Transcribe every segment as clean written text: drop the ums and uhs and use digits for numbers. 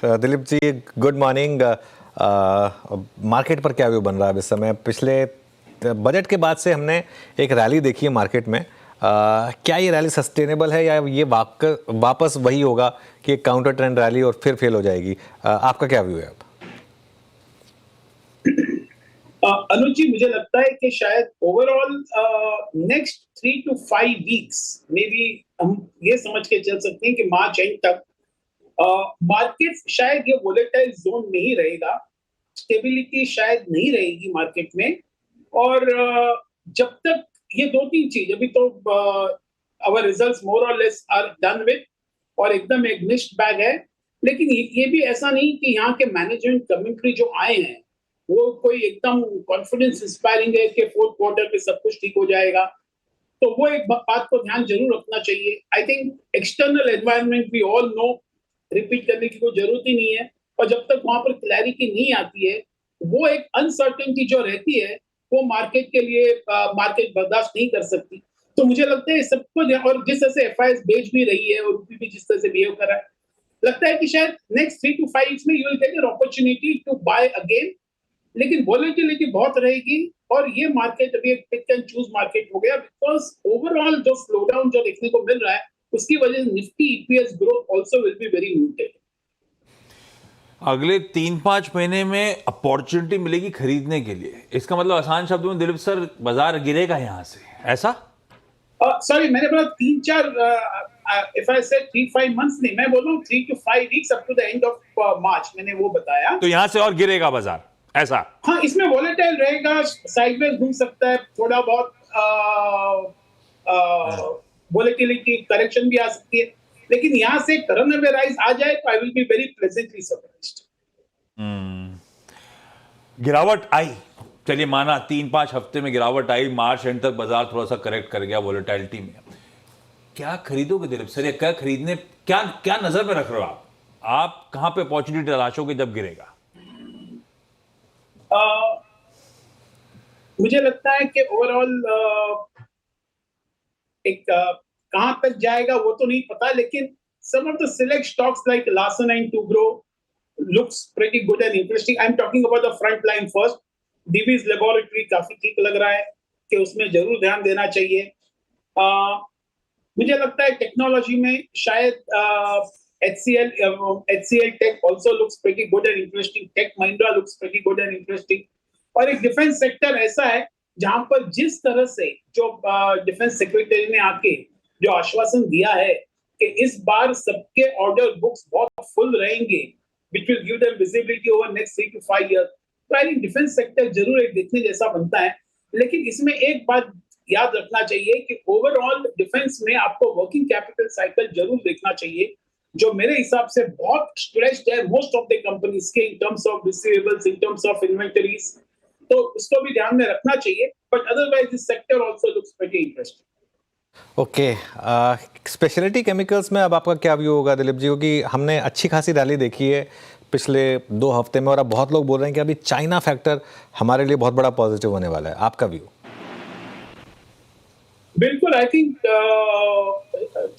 Dilip ji, good morning. Market पर क्या view बन रहा है इस समय? पिछले बजट के बाद से हमने एक रैली देखी है मार्केट में। क्या ये रैली सस्टेनेबल है या ये वापस वही होगा कि एक काउंटर ट्रेंड रैली और फिर फेल हो जाएगी? आपका क्या व्यू है अब? अनुज जी, मुझे लगता है कि शायद overall next 3 to 5 weeks may be हम ये समझ के चल सकते हैं कि मार्च एंड तक मार्केट शायद ये वोलेटाइल जोन में ही रहेगा, स्टेबिलिटी शायद नहीं रहेगी मार्केट में। और जब तक ये दो तीन चीज अभी तो आवर रिजल्ट्स मोर और लेस आर डन विद और एकदम एक मिक्स्ड बैग है, लेकिन ये भी ऐसा नहीं कि यहाँ के मैनेजमेंट कमेंट्री जो आए हैं वो कोई एकदम कॉन्फिडेंस इंस्पायरिंग है कि फोर्थ क्वार्टर में सब कुछ ठीक हो जाएगा। तो वो एक बात को ध्यान जरूर रखना चाहिए। I think external environment we all know, repeat करने की कोई जरूरत ही नहीं है। और जब तक वहां पर क्लैरिटी नहीं आती है, वो एक अनसर्टेनिटी जो रहती है वो मार्केट के लिए मार्केट बर्दाश्त नहीं कर सकती। तो मुझे लगता है सबको, और जिस तरह से एफआईएस बेच भी रही है और रूपी भी जिस तरह से बिहेव कर रहा है, लगता है कि शायद नेक्स्ट 3 to 5 वीक्स में you will get an opportunity to buy again. लेकिन वोलेटिलिटी बहुत रहेगी और ये मार्केट अभी एक पिक एंड चूज मार्केट हो गया, बिकॉज ओवरऑल जो स्लो डाउन जो देखने को मिल रहा है उसकी वजह से Nifty EPS growth also will be very muted. अगले 3-5 महीने में अपॉर्चुनिटी मिलेगी खरीदने के लिए। इसका मतलब आसान शब्दों में दिलीप सर, बाजार गिरेगा यहां से, ऐसा? सॉरी, मैंने बोला 3-4 इफ आई से 3-5 मंथ्स नहीं, मैं बोल रहा हूँ 3 to 5 weeks up to the end of March, मैंने वो बताया। तो यहां से और गिरेगा बाजार, ऐसा? हाँ, इसमें वोलेटाइल रहेगा, साइडवेज घूम सकता है, थोड़ा बहुत वोलेटिलिटी करेक्शन भी आ सकती है, लेकिन यहां से करंट अवे राइज आ जाए तो I will be very pleasantly surprised. गिरावट आई, चलिए माना 3-5 हफ्ते में गिरावट आई, मार्च एंड तक बाजार थोड़ा सा करेक्ट कर गया वोलेटिलिटी में। क्या खरीदोगे दिलीप सर, या क्या खरीदने, क्या नजर में रख रहे हो आप कहां पे अपॉर्चुनिटी तलाशोगे जब गिरेगा? मुझे लगता है कि ओवरऑल एक कहां तक जाएगा वो तो नहीं पता, लेकिन some of the select stocks like Larsen and Toubro looks pretty good and interesting. I'm talking about the front line first. Divi's Laboratory काफी ठीक लग रहा है कि उसमें जरूर ध्यान देना चाहिए। मुझे लगता है टेक्नोलॉजी में शायद HCL Tech also looks pretty good and interesting. Tech Mahindra looks pretty good and interesting. और एक डिफेंस सेक्टर ऐसा है जहां पर जिस तरह से जो डिफेंस सेक्रेटरी ने आके जो आश्वासन दिया है कि इस बार सबके ऑर्डर बुक्स बहुत फुल रहेंगे, which will give them visibility over next 3 to 5 years. तो आई थिंक डिफेंस सेक्टर जरूर एक देखने जैसा बनता है, लेकिन इसमें एक बात याद रखना चाहिए कि ओवरऑल डिफेंस में आपको वर्किंग कैपिटल साइकिल जरूर देखना चाहिए, जो मेरे हिसाब से बहुत स्ट्रेच्ड है मोस्ट ऑफ द कंपनीज के in terms of receivables, in terms of inventories. तो इसको भी ध्यान में रखना चाहिए, but otherwise this sector also looks pretty interesting. Okay, speciality chemicals में अब आपका क्या व्यू होगा दिलीप जी? क्योंकि हमने अच्छी खासी रैली देखी है पिछले 2 हफ्ते में और अब बहुत लोग बोल रहे हैं कि अभी चाइना फैक्टर हमारे लिए बहुत बड़ा पॉजिटिव होने वाला है। आपका व्यू? बिल्कुल, I think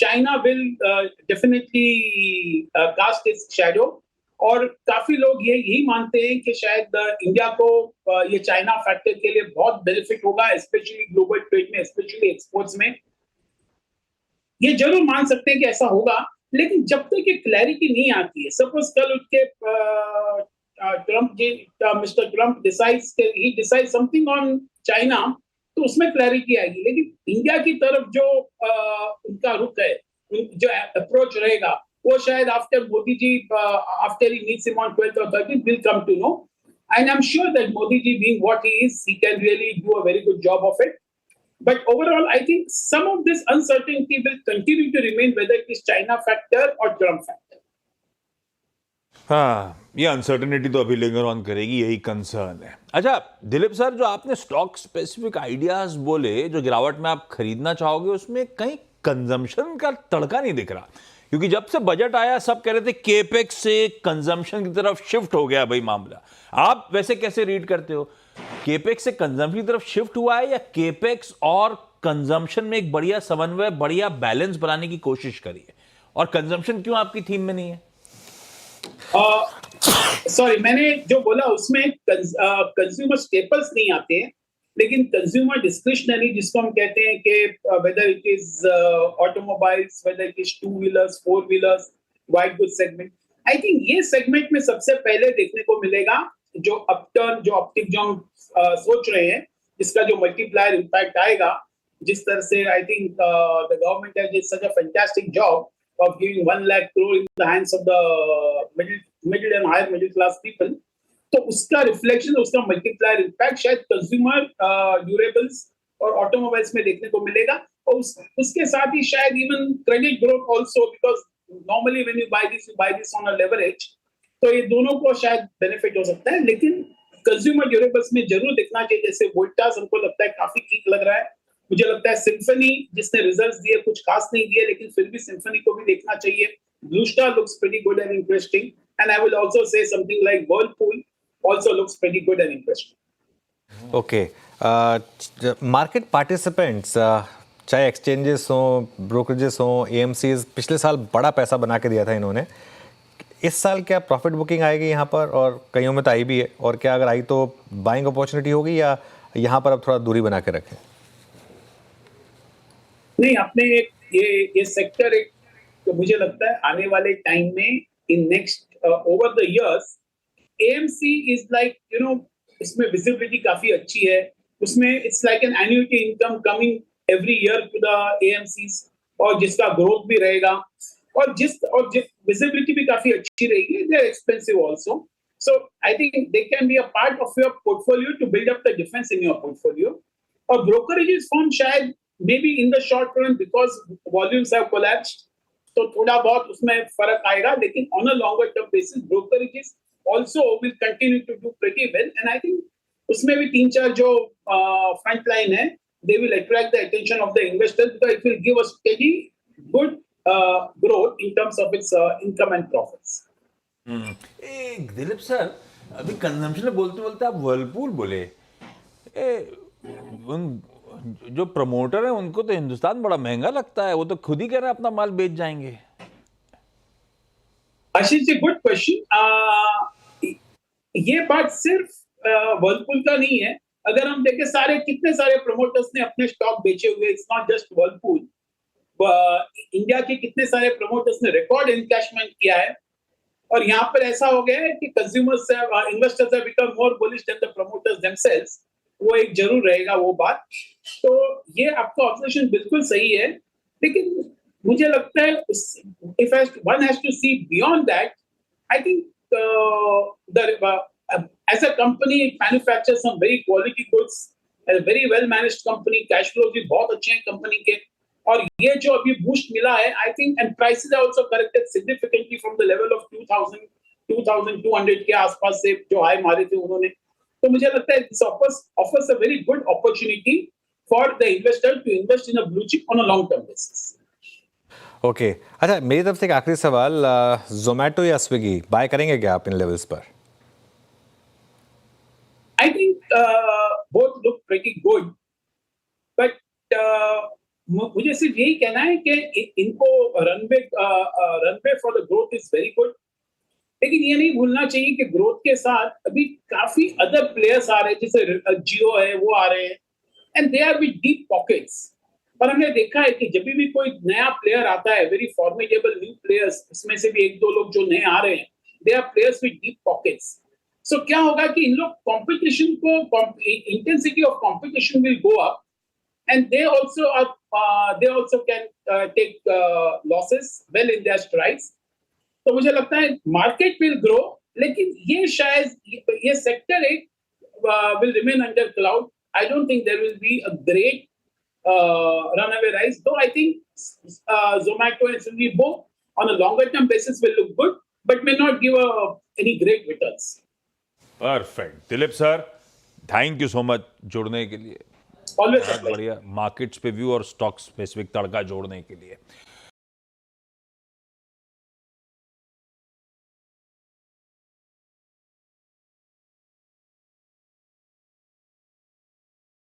China will definitely cast its shadow, और काफी लोग यही मानते हैं कि शायद इंडिया को ये चाइना फैक्टर के लिए बहुत बेनिफिट होगा, स्पेशली ग्लोबल ट्रेड में, स्पेशली एक्सपोर्ट्स में। ये जरूर मान सकते हैं कि ऐसा होगा, लेकिन जब तक ये क्लैरिटी नहीं आती है, सपोज कल उठ के mister Trump decide something on China, तो उसमें क्लैरिटी आएगी। लेकिन इंडिया की तरफ जो उनका रुख है, जो अप्रोच रहेगा, वो शायद after Modi ji, after he meets him on 12th or 13th, will come to know. And I'm sure that Modi ji, being what he is, he can really do a very good job of it. But overall, I think some of this uncertainty will continue to remain, whether it is China factor or Trump factor. हाँ, ये uncertainty तो अभी linger on करेगी, यही concern है। अच्छा Dilip sir, जो आपने स्टॉक स्पेसिफिक आइडियाज बोले जो गिरावट में आप खरीदना चाहोगे, उसमें कहीं कंजम्पशन का तड़का नहीं दिख रहा, क्योंकि जब से बजट आया सब कह रहे थे केपेक्स से कंजम्पशन की तरफ शिफ्ट हो गया भाई मामला। आप वैसे कैसे रीड करते हो? केपेक्स से कंजम्पशन की तरफ शिफ्ट हुआ है या केपेक्स और कंजम्पशन में एक बढ़िया समन्वय, बढ़िया बैलेंस बनाने की कोशिश करी है? और कंजम्पशन क्यों आपकी थीम में नहीं है? सॉरी, मैंने जो बोला उसमें कंज्यूमर स्टेपल्स नहीं आते हैं, लेकिन कंज्यूमर डिस्क्रिशनरी जिसको हम कहते हैं कि whether it is automobiles, whether it is two wheelers, four wheelers, white good segment, I think ये सेगमेंट में सबसे पहले देखने को मिलेगा जो अपटर्न, जो अपटिक जो हम सोच रहे हैं, जिसका जो मल्टीप्लायर इम्पैक्ट आएगा, जिस तरह से I think the government has did such a fantastic job of giving 1 lakh crore in the hands of the middle and higher middle class people. तो उसका रिफ्लेक्शन, उसका मल्टीप्लायर इम्पैक्ट शायद कंज्यूमर ड्यूरेबल्स और automobiles में देखने को मिलेगा, और उसके साथ ही शायद even credit growth also, because normally when you buy this on a leverage, तो ये दोनों को शायद बेनिफिट हो सकता है। लेकिन कंज्यूमर ड्यूरेबल्स में जरूर देखना चाहिए, जैसे वोल्टास हमको लगता है काफी ठीक लग रहा है, मुझे लगता है सिम्फनी जिसने रिजल्ट्स दिए कुछ खास नहीं दिए, लेकिन फिर भी सिम्फनी को भी देखना चाहिए। Blue star looks pretty good and interesting, and I will also say something like Whirlpool also looks pretty good and interesting. Okay, market participants, चाहे एक्सचेंजेस हो, ब्रोकरेजेस हो, एएमसीज, पिछले साल बड़ा पैसा बना के दिया था इन्होंने। इस साल क्या प्रॉफिट बुकिंग आएगी यहाँ पर, और कईयों में तो आई भी है, और क्या अगर आई तो बाइंग अपॉर्चुनिटी होगी, या यहाँ पर अब थोड़ा दूरी बना के रखें? नहीं, अपने ये सेक्टर एक, तो मुझे लगता है आने वाले टाइम में in next over the years AMC is like इसमें विजिबिलिटी काफी अच्छी है, उसमें it's like an annuity income coming every year to the AMCs, और जिसका ग्रोथ भी रहेगा, और विजिबिलिटी भी काफी अच्छी रहेगी। They are expensive also, so I think they can be a part of your portfolio to build up the defence in your portfolio. और ब्रोकरेजेस फर्म शायद maybe in the short run because volumes have collapsed, तो थोड़ा बहुत उसमें फर्क आएगा, लेकिन on a longer term basis brokerages also will continue to do pretty well, and I think उसमें भी 3-4 जो front line है, they will attract the attention of the investors because it will give a steady good growth in terms of its income and profits. Dilip sir, अभी consumption में बोलते बोलते आप Whirlpool बोले, उन जो प्रमोटर है उनको तो हिंदुस्तान बड़ा महंगा लगता है, वो तो खुद ही कह रहे हैं अपना माल बेच जाएंगे। Ashish ji, good question. ये बात सिर्फ वर्लपूल का नहीं है, अगर हम देखें कितने सारे प्रमोटर्स ने अपने स्टॉक बेचे हुए, it's not just Whirlpool, India के कितने सारे प्रमोटर्स ने रिकॉर्ड एनकैशमेंट किया है, और यहाँ पर ऐसा हो गया है कि consumers investors have become more bullish than the promoters themselves, वो एक जरूर रहेगा वो बात। तो ये आपका ऑब्जर्वेशन बिल्कुल सही है, लेकिन मुझे लगता है if one has to see beyond that, I think as a company it manufactures some very quality goods, a very well managed company, cash flows भी बहुत अच्छे हैं कंपनी के, और ये जो अभी बूस्ट मिला है, I think, and prices are also corrected significantly from the level of 2200 के आसपास से जो हाई मारे थे उन्होंने, तो मुझे लगता है this offers a very good opportunity for the investor to invest in a blue chip on a long term basis. Okay, अच्छा, मेरी तरफ से एक आखिरी सवाल, जोमेटो या स्विगी बाय करेंगे क्या आप इन लेवल्स पर? I think both look pretty good, but मुझे सिर्फ यही कहना है कि इनको runway for the growth is very good, लेकिन ये नहीं भूलना चाहिए कि ग्रोथ के साथ अभी काफी अदर प्लेयर्स आ रहे हैं, जैसे जियो है, वो आ रहे हैं, and they are with deep pockets. और हमने देखा है कि जब भी कोई नया प्लेयर आता है, वेरी फॉर्मिडेबल न्यू प्लेयर्स, इसमें से भी 1-2 लोग जो नए आ रहे हैं, they are players with deep pockets. So क्या होगा कि इन लोग कंपटीशन को, intensity of competition will go up, and they also can take losses well in their strides. तो मुझे लगता है मार्केट विल ग्रो, लेकिन ये शायद ये सेक्टर एक will remain under cloud. I don't think there will be a great runaway rise, though I think Zomato and Swiggy both on a longer term basis will look good, but may not give any great returns. Perfect Dilip sir, thank you so much जुड़ने के लिए, Always a बहुत pleasure. बढ़िया markets पे view और stock specific तड़का जोड़ने के लिए।